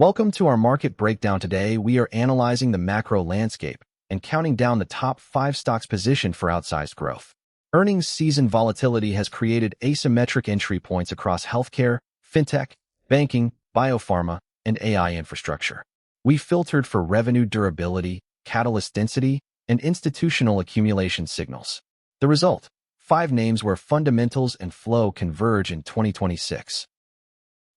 Welcome to our market breakdown. Today, we are analyzing the macro landscape and counting down the top 5 stocks positioned for outsized growth. Earnings season volatility has created asymmetric entry points across healthcare, fintech, banking, biopharma, and AI infrastructure. We filtered for revenue durability, catalyst density, and institutional accumulation signals. The result: 5 names where fundamentals and flow converge in 2026.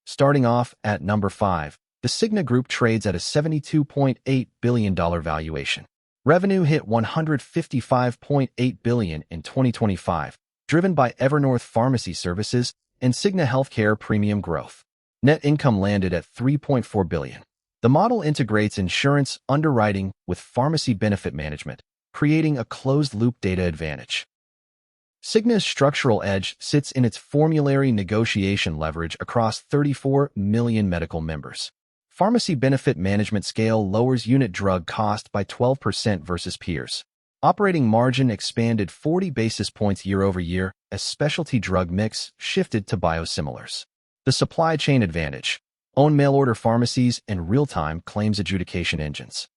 Starting off at number 5. The Cigna Group trades at a $72.8 billion valuation. Revenue hit $155.8 billion in 2025, driven by Evernorth Pharmacy Services and Cigna Healthcare premium growth. Net income landed at $3.4 billion. The model integrates insurance underwriting with pharmacy benefit management, creating a closed-loop data advantage. Cigna's structural edge sits in its formulary negotiation leverage across 34 million medical members. Pharmacy benefit management scale lowers unit drug cost by 12% versus peers. Operating margin expanded 40 basis points year-over-year as specialty drug mix shifted to biosimilars. The supply chain advantage: own mail-order pharmacies and real-time claims adjudication engines.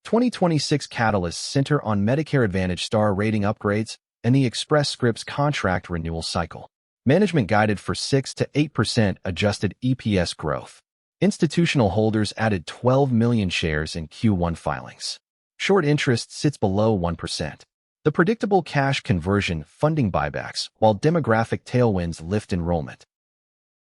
2026 catalysts center on Medicare Advantage star rating upgrades and the Express Scripts contract renewal cycle. Management guided for 6 to 8% adjusted EPS growth. Institutional holders added 12 million shares in Q1 filings. Short interest sits below 1%. The predictable cash conversion funding buybacks, while demographic tailwinds lift enrollment.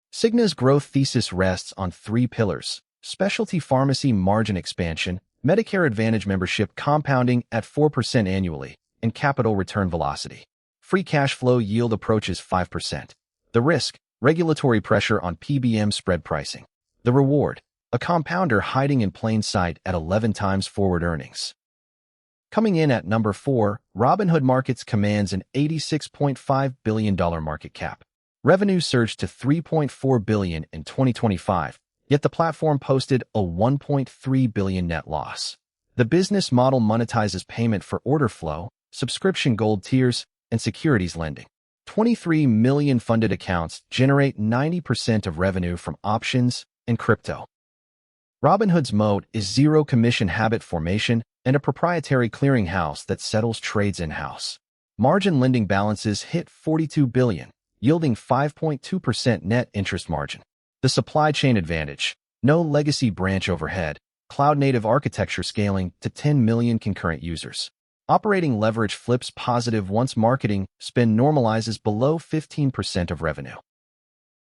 Cigna's growth thesis rests on 3 pillars: specialty pharmacy margin expansion, Medicare Advantage membership compounding at 4% annually, and capital return velocity. Free cash flow yield approaches 5%. The risk: regulatory pressure on PBM spread pricing. The reward: a compounder hiding in plain sight at 11 times forward earnings. Coming in at number 4, Robinhood Markets commands an $86.5 billion market cap. Revenue surged to $3.4 billion in 2025, yet the platform posted a $1.3 billion net loss. The business model monetizes payment for order flow, subscription gold tiers, and securities lending. 23 million funded accounts generate 90% of revenue from options and crypto. Robinhood's moat is zero commission habit formation and a proprietary clearinghouse that settles trades in-house. Margin lending balances hit $42 billion, yielding 5.2% net interest margin. The supply chain advantage: no legacy branch overhead, cloud-native architecture scaling to 10 million concurrent users. Operating leverage flips positive once marketing spend normalizes below 15% of revenue.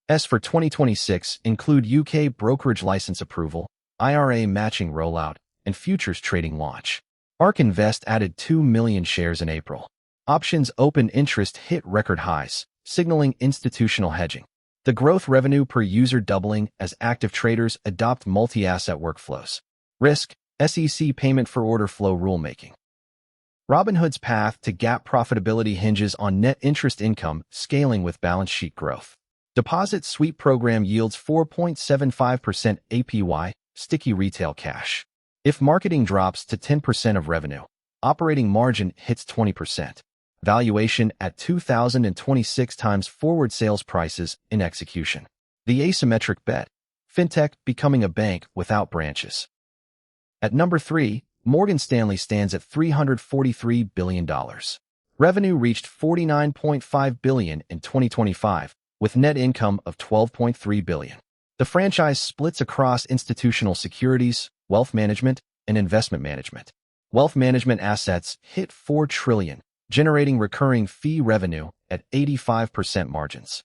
As for 2026, include UK brokerage license approval, IRA matching rollout, and futures trading launch. ARK Invest added 2 million shares in April. Options open interest hit record highs, signaling institutional hedging. The growth: revenue per user doubling as active traders adopt multi-asset workflows. Risk: SEC payment for order flow rulemaking. Robinhood's path to GAAP profitability hinges on net interest income scaling with balance sheet growth. Deposit sweep program yields 4.75% APY, sticky retail cash. If marketing drops to 10% of revenue, operating margin hits 20%. Valuation at 2,026 times forward sales prices in execution. The asymmetric bet: fintech becoming a bank without branches. At number 3, Morgan Stanley stands at $343 billion. Revenue reached $49.5 billion in 2025, with net income of $12.3 billion. The franchise splits across institutional securities, wealth management, and investment management. Wealth management assets hit $4 trillion, generating recurring fee revenue at 85% margins.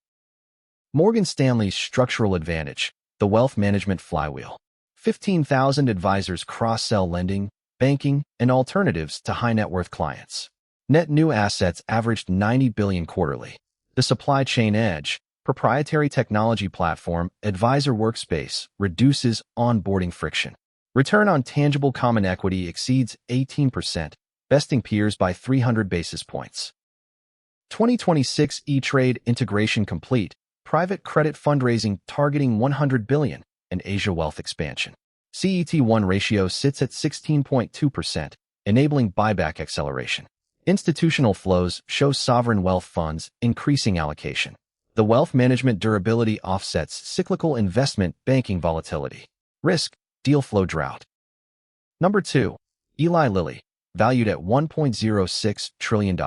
Morgan Stanley's structural advantage: the wealth management flywheel. 15,000 advisors cross-sell lending, banking, and alternatives to high-net-worth clients. Net new assets averaged $90 billion quarterly. The supply chain edge: proprietary technology platform, advisor workspace, reduces onboarding friction. Return on tangible common equity exceeds 18%, besting peers by 300 basis points. 2026 E-Trade integration complete, private credit fundraising targeting $100 billion, and Asia wealth expansion. CET1 ratio sits at 16.2%, enabling buyback acceleration. Institutional flows show sovereign wealth funds increasing allocation. The wealth management durability offsets cyclical investment banking volatility. Risk, deal flow drought. Number 2. Eli Lilly, valued at $1.06 trillion.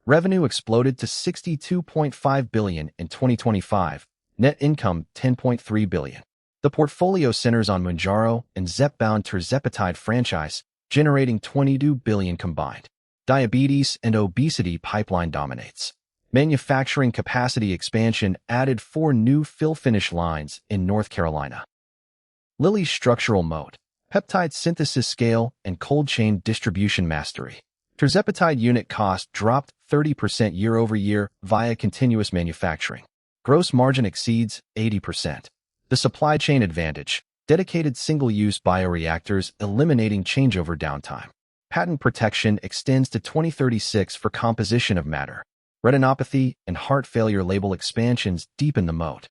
Revenue exploded to $62.5 billion in 2025, net income $10.3 billion. The portfolio centers on Mounjaro and Zepbound tirzepatide franchise, generating $22 billion combined. Diabetes and obesity pipeline dominates. Manufacturing capacity expansion added 4 new fill-finish lines in North Carolina. Lilly's structural moat, peptide synthesis scale, and cold chain distribution mastery. Tirzepatide unit cost dropped 30% year-over-year via continuous manufacturing. Gross margin exceeds 80%. The supply chain advantage, dedicated single-use bioreactors eliminating changeover downtime. Patent protection extends to 2036 for composition of matter. Retinopathy and heart failure label expansions deepen the moat.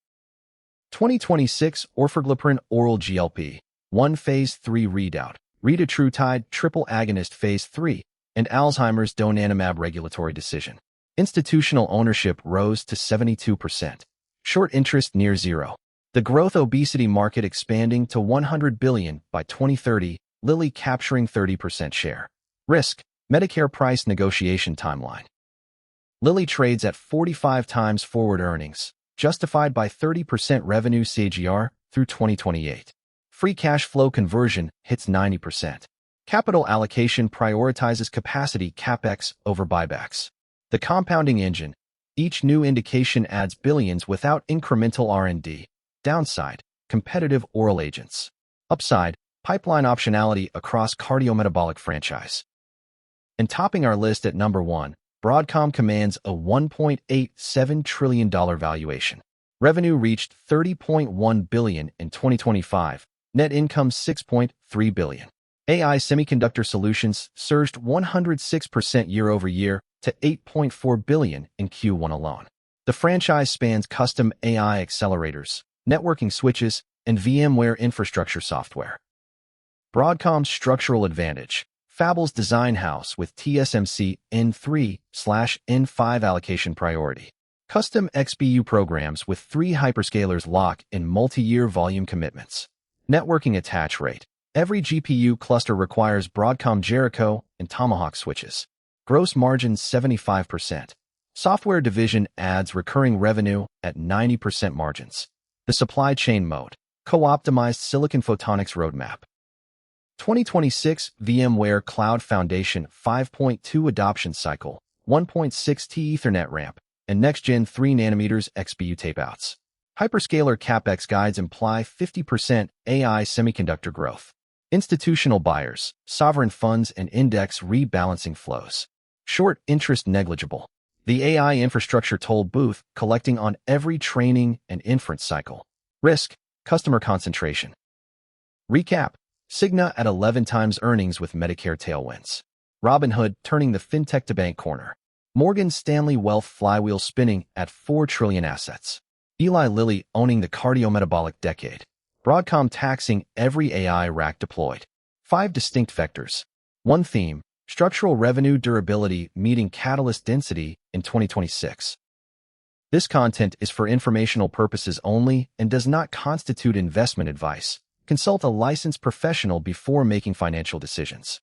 2026 Orforglipron oral GLP-1 Phase 3 readout. Retatrutide triple agonist Phase 3 and Alzheimer's donanemab regulatory decision. Institutional ownership rose to 72%. Short interest near zero. The growth obesity market expanding to $100 billion by 2030, Lilly capturing 30% share. Risk, Medicare price negotiation timeline. Lilly trades at 45 times forward earnings, justified by 30% revenue CAGR through 2028. Free cash flow conversion hits 90%. Capital allocation prioritizes capacity CapEx over buybacks. The compounding engine. Each new indication adds billions without incremental R&D. Downside, competitive oral agents. Upside, pipeline optionality across cardiometabolic franchise. And topping our list at number 1, Broadcom commands a $1.87 trillion valuation. Revenue reached $30.1 billion in 2025, net income $6.3 billion. AI semiconductor solutions surged 106% year-over-year to $8.4 billion in Q1 alone. The franchise spans custom AI accelerators, networking switches, and VMware infrastructure software. Broadcom's structural advantage. Fable's design house with TSMC N3/N5 allocation priority. Custom XPU programs with 3 hyperscalers lock in multi-year volume commitments. Networking attach rate. Every GPU cluster requires Broadcom Jericho and Tomahawk switches. Gross margin 75%. Software division adds recurring revenue at 90% margins. The supply chain mode. Co-optimized silicon photonics roadmap. 2026 VMware Cloud Foundation 5.2 adoption cycle, 1.6T Ethernet ramp, and next-gen 3nm XPU tapeouts. Hyperscaler CapEx guides imply 50% AI semiconductor growth. Institutional buyers, sovereign funds, and index rebalancing flows. Short interest negligible. The AI infrastructure toll booth collecting on every training and inference cycle. Risk, customer concentration. Recap. Cigna at 11 times earnings with Medicare tailwinds. Robinhood turning the fintech to bank corner. Morgan Stanley wealth flywheel spinning at $4 trillion assets. Eli Lilly owning the cardiometabolic decade. Broadcom taxing every AI rack deployed. 5 distinct vectors. 1 theme, structural revenue durability meeting catalyst density in 2026. This content is for informational purposes only and does not constitute investment advice. Consult a licensed professional before making financial decisions.